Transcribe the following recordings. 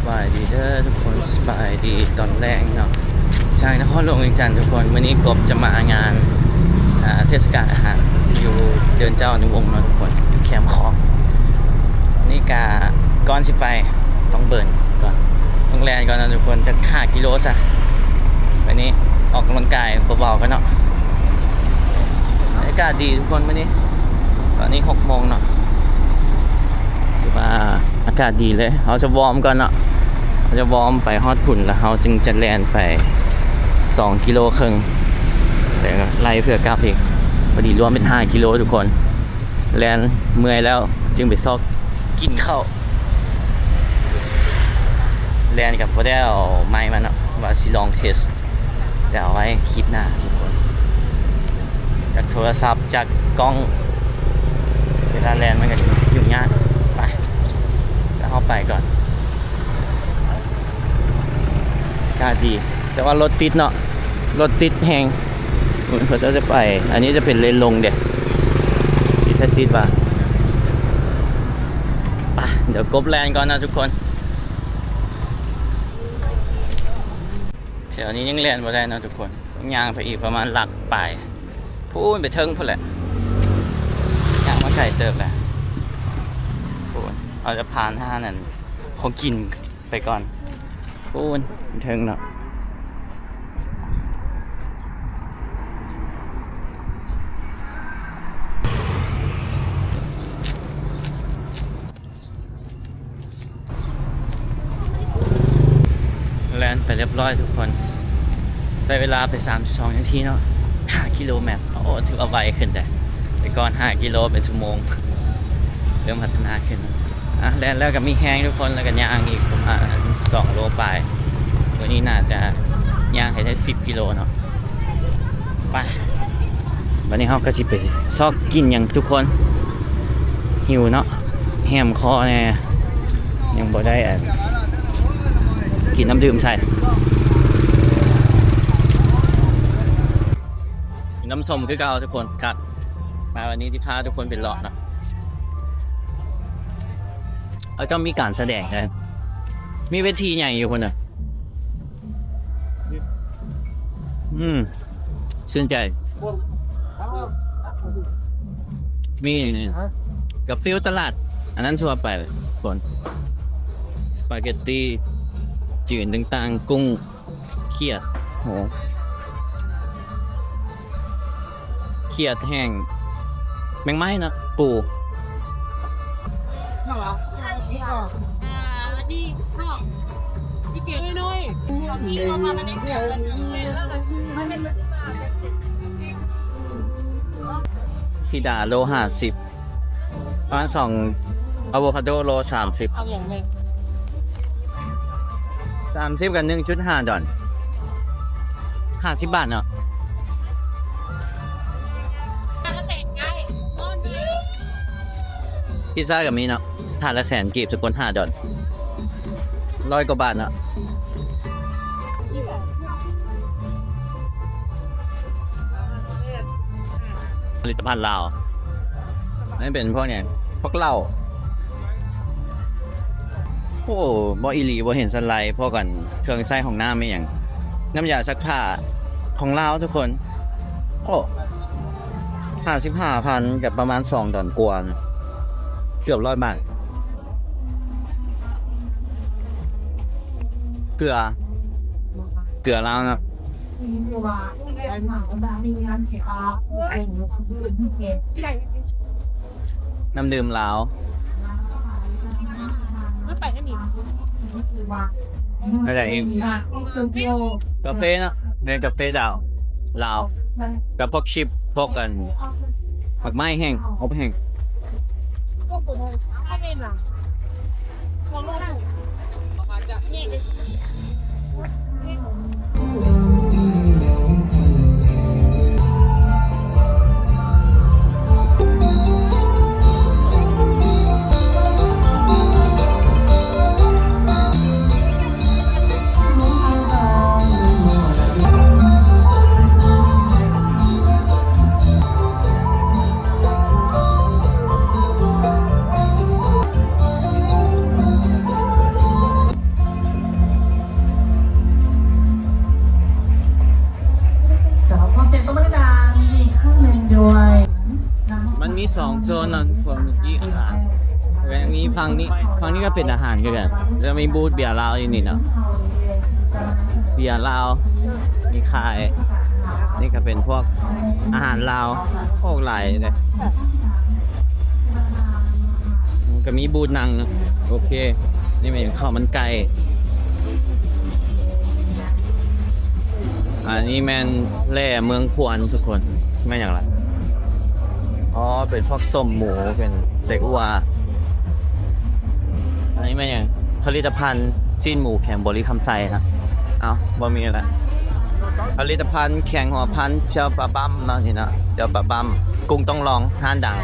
บายดีเด้อทุกคนสบายดีตอนแรกเนาะใช่นครหลวงเวียงจันทร์ทุกคนวันนี้กบจะมางานเทศกาลอาหารอยู่เดินเจ้าอนุวงศ์เนาะทุกคนอยู่แคมป์ของนี่กาก่อนสิไปต้องเบิร์นก่อนต้องแลนก่อนนะทุกคนจะ5 กิโลซะวันนี้ออกกำลังกายเบาๆกันเนาะอากาศดีทุกคนวันนี้ตอนนี้6 โมงเนาะคือว่าอากาศดีเลยเราจะวอร์มก่อนเนาะเราจะวอร์มไปฮอดขุนแล้วเราจึงจะแลนไป2 กิโลครึ่งแต่ไล่เพื่อกลับอีกพอดีรวมเป็น5 กิโลทุกคนแลนเมื่อยแล้วจึงไปซอกกินข้าวแลนกับพอได้เอาไม้มาเนาะว่าสิลองเทสแต่เอาไว้คลิปหน้าทุกคนจากโทรศัพท์จากกล้องเวลาแลนมันก็ยุ่งยากไปแล้วเข้าไปก่อนอากาศดีแต่ว่ารถติดเนาะรถติดแหงเขาจะไปอันนี้จะเป็นเลนลงเด็กติดป่ะไปเดี๋ยวกบแลนก่อนนะทุกคนแถวนี้ยังแลนบ่ได้นะทุกคนย่างไปอีกประมาณหลักป่ายพูดไปเทิงพูดแหละย่างมาไก่เติบแหละพูดเอาจะผ่านท่านั่นคงกินไปก่อนพูดเทิงเนาะแลนไปเรียบร้อยทุกคนใช้เวลาไป3.2 นาทีเนาะ5 กิโลเมตรโอ้ถือว่าไวขึ้นแต่ก่อน5 กิโลเป็นชั่วโมงเริ่มพัฒนาขึ้นแลนแล้วก็มีแห้งทุกคนแล้วก็ย่างอีกประมาณ2 โลปลายวันนี้น่าจะย่างให้ได้10 กิโลเนาะไปวันนี้เราก็จะไปซอกกินอย่างทุกคนหิวเนาะแหมคอเนี่ยยังบ่ได้กินน้ำดื่มใช่น้ำส้มคือเก่าทุกคนครับมาวันนี้ที่พาทุกคนเป็นหลอดนะแล้วก็มีการแสดงเลยมีเวทีใหญ่อยู่คนน่ะชื่นใจมีกับฟิลตลาดอันนั้นทั่วไปเลยคนสปาเกตตี้จืดต่างๆกุ้งเขียดโหเขียดแห้งแมงไม้นะปูนี่เก่งน้อยมีออกมาไม่ได้เสียซีดาโล50ประมาณ2อะโวคาโดโล30เอาอย่างไร30กับ 1.5 ดอล50 บาทเนาะพิซซ่ากับมีเนาะถาดละ100,000 กีบทุกคน5 ดอล100 กว่าบาทเนาะผลิตภัณฑ์ลาวนี่เป็นพวกเนี่ยพวกเหล้าโอ้บ่อีหลีบ่เห็นสไลด์พวกกันเครื่องใช้ของน้ำไม่อย่างน้ำยาซักผ้าของลาวทุกคนโอ้55,000กับประมาณ2 ดอลกว่าเกือบ100 บาทเกลือลาวนะน้ำดื่มลาวไม่ไปไม่มีอะไรอีกกาแฟนะเนี่ยกาแฟดาวลาวกับพวกชิปพวกกันผักไม้แห้งอบแห้งก็ปวดข้าเองหลังมองลูกประมาณจะเนี่ย 2โซนนะฝั่งเมื่อกี้อาหารแล้วมีฝั่งนี้ก็เป็นอาหารกันแล้วมีบูธเบียร์ลาวอยู่นี่เนาะเบียร์ลาวมีขายนี่ก็เป็นพวกอาหารลาวพวกไหลเลยก็มีบูธนั่งนะโอเคนี่เป็นข้าวมันไก่อันนี้แมนแร่เมืองพวนทุกคนไม่อย่างไรอ๋อเป็นพวกส้มหมูเป็นไส้อั่วอันนี้ไม่อย่างผลิตภัณฑ์ซีนหมูแข็งบริคำไซครับเอาบ่มีอะไรผลิตภัณฑ์แข่งหัวพันเจ้าปลาบั้มเนาะนี่นะเจ้าปลาบั้มกุ้งต้องลองห้านดัง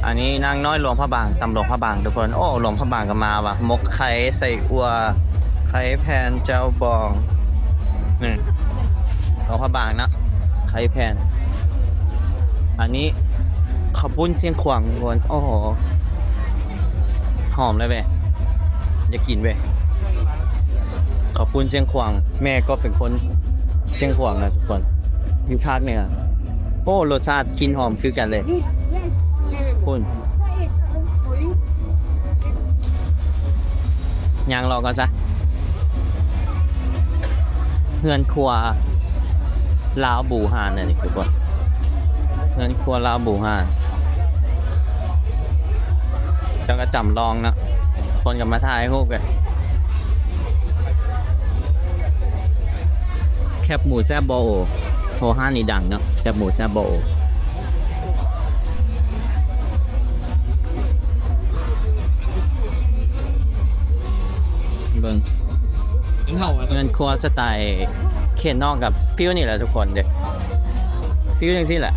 อันนี้นางน้อยหลวงพระบางตำหลวงพระบางทุกคนโอ้หลวงพระบางก็มาว่ะมกไข่ใส่อัวไข่แผ่นเจ้าบองนี่หลวงพระบางนะไข่แผ่นอันนี้ข้าวปุ้นเสียงขวางทุกคนโอ้โหหอมเลยเว้ยอย่ากินเว้ยข้าวปุ้นเสียงขวางแม่ก็เป็นคนเสียงขวางนะทุกคนอยู่ภาคเหนือโอ้รสชาติกลิ่นหอมคือกันเลยคุณยางรอก่อนซะเฮือนครัวลาวบูฮานนี่ทุกคนเฮือนครัวลาวบูฮานจังก็จำลองนะคนกับมาถ่ายรูปกันแคบหมูแซ่บโบโฮห้านี่ดังเนาะแคบหมูแซ่บโบเบิ่งเงินครัวสไตล์เขียนนอกกับฟิวนี่แหละทุกคนเด็กฟิวอย่างนี้แหละ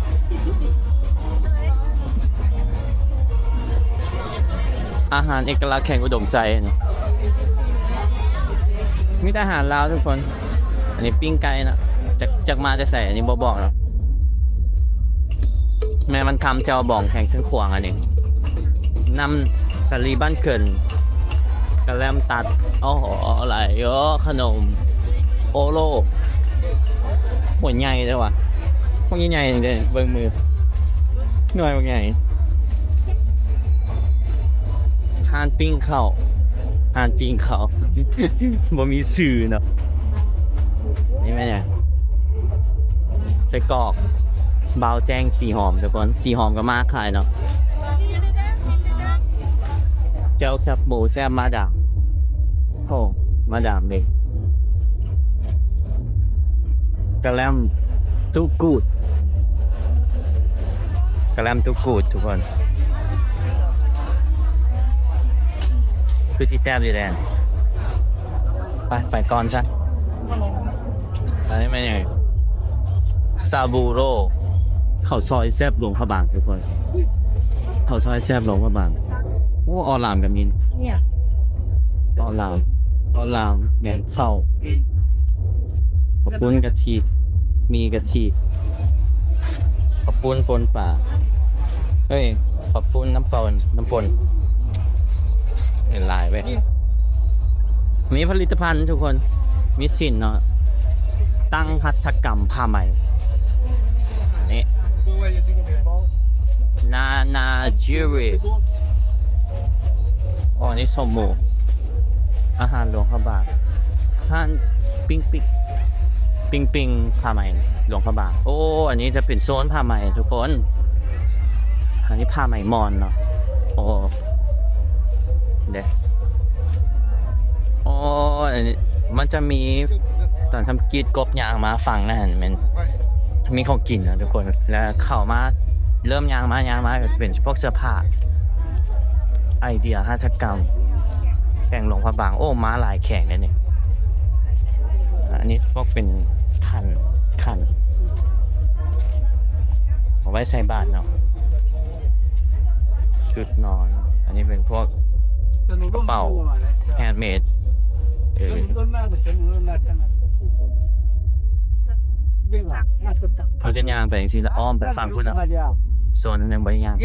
อาหารเอกลักษณ์แข่งอุดมใจนี่มีแต่อาหารลาวทุกคนอันนี้ปิ้งไก่นะจากมาจะใส่อันนี้บอกเนาะแม่มันคำเจ้าบ่องแข่งขึ้นขวางอันนี้นำสลีบ้านเกินกระแลมตัดโอ้โหอะไรเยอะขนมโอโลหัวใหญ่เลยว่ะพวกใหญ่ๆเลยเบิ่งมือหน่วยพวกใหญ่หานปิ้งข้าวหานปิ้งข้าว บ่มีสื่อเนาะนี่ไหมเนี่ยใส่กรอกเบาแจ้งสีหอมทุกคนสีหอมก็มาขายเนาะเจ้าแคบหมูแซ่บมาดามโอ้มาดามเด็กกระแลมตุกูดกระแลมตุกูดทุกคนคือสีแซ่บดีแดนไปก่อนใช่อันนี้เป็นยังไงซาบูโร่ข้าวซอยแซ่บหลวงพระบางทุกคนข้าวซอยแซ่บหลวงพระบางโอ้ออลามกับมินเนี่ยออลามแหนมข้าวขอบปุ้นกะทิมีกะทิขอบปุ้นปนป่าเฮ้ยขอบปุ้นน้ำปนเห็นลายไปมีผลิตภัณฑ์ทุกคนมีสินเนาะตั้งหัตถกรรมผ้าไหมนี่นาจิริอ๋อนี่สมหมูอาหารหลวงพระบางอาหารปิ้งผ้าไหมหลวงพระบางโอ้อันนี้จะเป็นโซนผ้าไหมทุกคนอันนี้ผ้าไหมมอนเนาะโอ้เด็กโอ้อันนี้มันจะมีตอนทำกีดกบยางมาฟังนะเห็นมันมีของกินนะทุกคนแล้วเข้ามาเริ่มยางมาก็เป็นพวกเสื้อผ้าไอเดียหัตถกรรมแข่งหลวงพระบางโอ้ม้าลายแข่งเลยเนี่ยอันนี้พวกเป็นคันเอาไว้ใส่บาตรเนาะชุดนอนอันนี้เป็นพวกกระเป๋าแฮนด์เมดเขาจะย่างไปจริงๆแล้วอ้อมไปฝั่งคุณนะโซนนั้นยังไม่ย่าง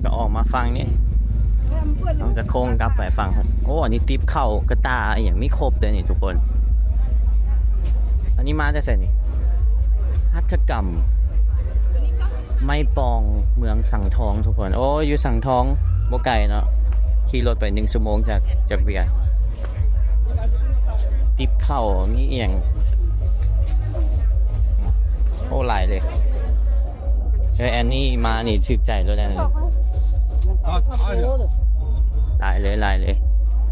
ก็ออกมาฟังนี่เราจะ โค้งกลับไปฟังโอ้อันนี้ติปเข้ากระตาอย่างไม่ครบเลยนี่ทุกคน อันนี้มาจะเสร็จนี่หัตถกรรมไม่ปองเมืองสังทองทุกคนโอ้อยู่สังทองโบไก่เนาะขี่รถไป1 ชั่วโมงจากเวียงติปเข้ามีเอียงโอ้หลายเลยแอนนี่มานี่ถึกใจแล้วแน่หลายเลย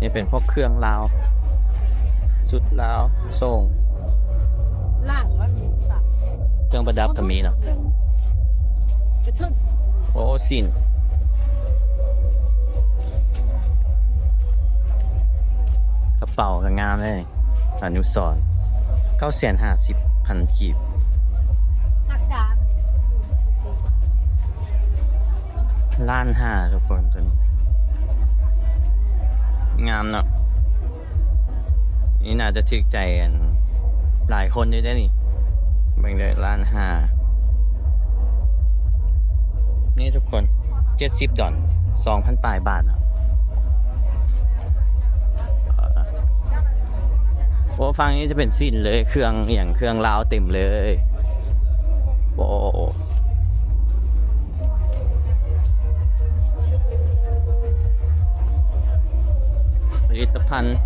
นี่เป็นพวกเครื่องลาวสุดลาวส่ง ล่างว่ามีสัตว์ เครื่องประดับก็มีเนาะ กระเทิง โอ้สินกระเป๋าก็งามเลยอนุสรณ์950,000 กีบ หักดาบ 1,500,000ทุกคนตัวนี้งามเนาะนี่น่าจะถึกใจกันหลายคนด้วยได้นี่แบ่งเลย1,500,000นี่ทุกคน$70 2,000 ปลายบาทนะโอ้ฟังนี้จะเป็นสิ้นเลยเครื่องอย่างเครื่องลาวเต็มเลยโอ้ผลิตภัณฑ์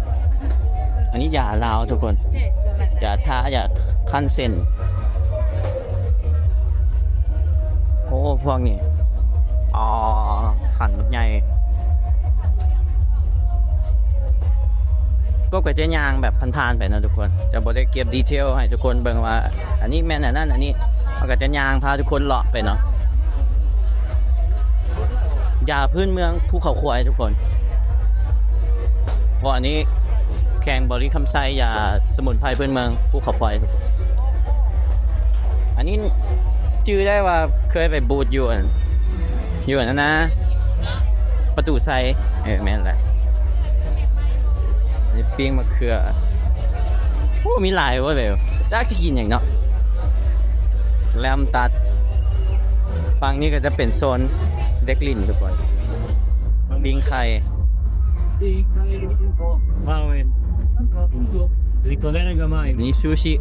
อันนี้ยาลาวทุกคนยาทายาคั้นเส้นโอ้พวกนี้อ๋อขันแบบใหญ่ก็กว่าจะยางแบบพันๆไปนะทุกคนจะบอกได้เก็บดีเทลให้ทุกคนเบิ่งว่าอันนี้แม่นอันนั้นอันนี้มันก็จะยางพาทุกคนเลาะไปเนาะยาพื้นเมืองภูเขาควายทุกคนเพราะอันนี้แข่งบริคำไซยาสมุนไพรพื้นเมืองภูเขาควายทุกคนอันนี้ชื่อได้ว่าเคยไปบูธอยู่นั่นนะประตูไซแม่นแหละนี่ปิ้งมะเขือโอ้มีหลายเว้ยเบลจ้าจะกินอย่างเนาะแลมตัดฝั่งนี้ก็จะเป็นโซนเด็กลินทุกคนบิงไข่นี่ซูชิ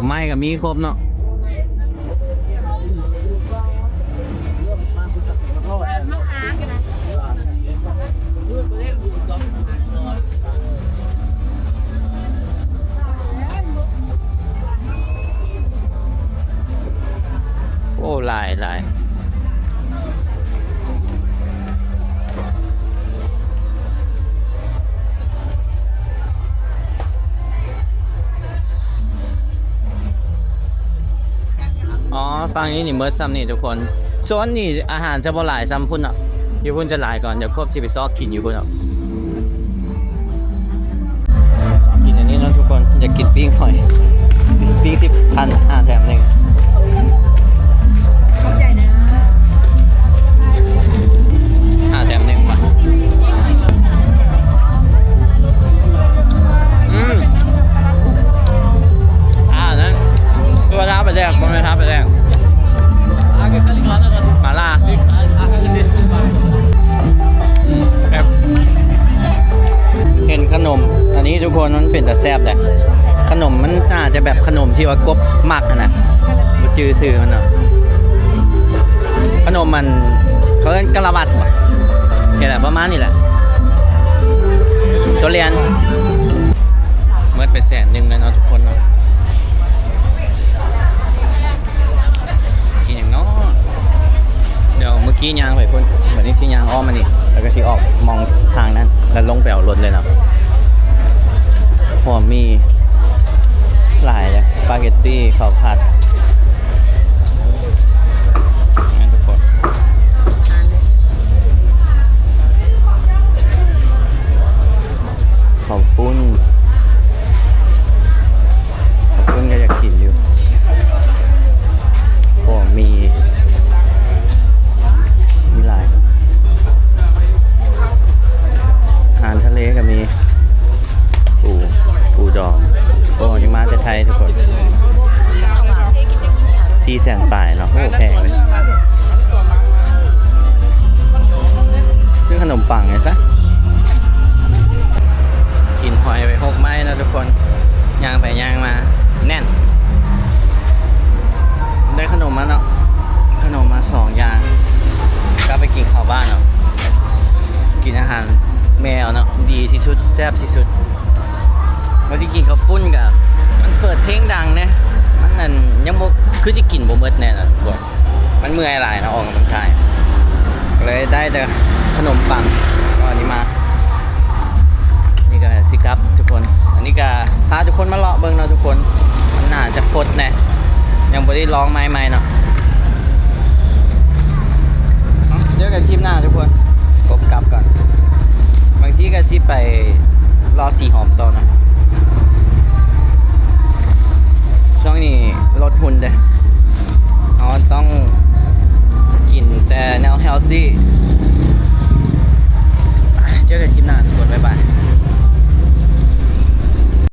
ไม่ก็มีครบเนาะโอ้หลายอ๋อฟังนี้นี่เมิร์ดซัมนี่ทุกคนโซนนี่อาหารจะบ่หลายซ้ำพุ่นอ่ะอยู่พุ่นจะหลายก่อนเดี๋ยวควบสิไปซอกกินอยู่พุ่นอ่ะกินอันนี้นะทุกคนอยากกินปิ้งหอยปิ้ง10,000 แถม1เข้าใจนะ 5 แถม 1ว่ะนั้นตัวท้าไปแรกมันไม่ท้าไปแรกมาล่าครับเห็นขนมอันนี้ทุกคนมันเป็นแต่แซ่บแหละขนมมันน่าจะแบบขนมที่ว่ากบมักนะมันจื้อซื่อมันเนาะขนมมันเขาเรียกกะละวัดแค่แบบประมาณนี้แหละตัวเรียนเมื่อไป100,000เลยเนาะทุกคนเนาะกินอย่างเนาะเดี๋ยวเมื่อกี้ยางไปพุ่นแบบนี้ที่ยางอ้อมมานี่แล้วก็ที่ออกมองทางนั้นแล้วลงไปเอารถเลยเนาะพอมีหลายเลยสปาเกตตี้ข้าวผัดงั้นทุกคนข้าวปุ้นก็อยากกินอยู่พอมีหลายอาหารทะเลก็มีปูดองโอ้ยังมาแต่ไทยทุกคน 400,000 ปลายเนาะโอ้แพงเลยซื้อขนมปังไงซะกินหอยไป6 ไม้นะทุกคนย่างไปย่างมาแน่น ได้ขนมมาเนาะขนมมา2 อย่างก็ไปกินข้าวบ้านเนาะกินอาหารแมวเนาะดีที่สุดแซ่บที่สุดมาที่กินข้าวปุ้นกับมันเปิดเพลงดังนะมันนั่นยังบ่คือจะกินบ่เบิดแน่น่ะทุกคนมันเมื่อยหลายนะออกกำลังกายเลยได้แต่ขนมปังก็อันนี้มานี่ก็สิครับทุกคนอันนี้ก็พาทุกคนมาเลาะเบิ่งเนาะทุกคนมันน่าจะฟดแน่ยังบ่ได้ร้องไม้เนาะเจอกันคลิปหน้าทุกคนกบกลับก่อนบางทีก็สิไปรอสีหอมต่อเนาะช่วงนี้ลดหุ่นเด้ต้องกินแต่แนวเฮลตี้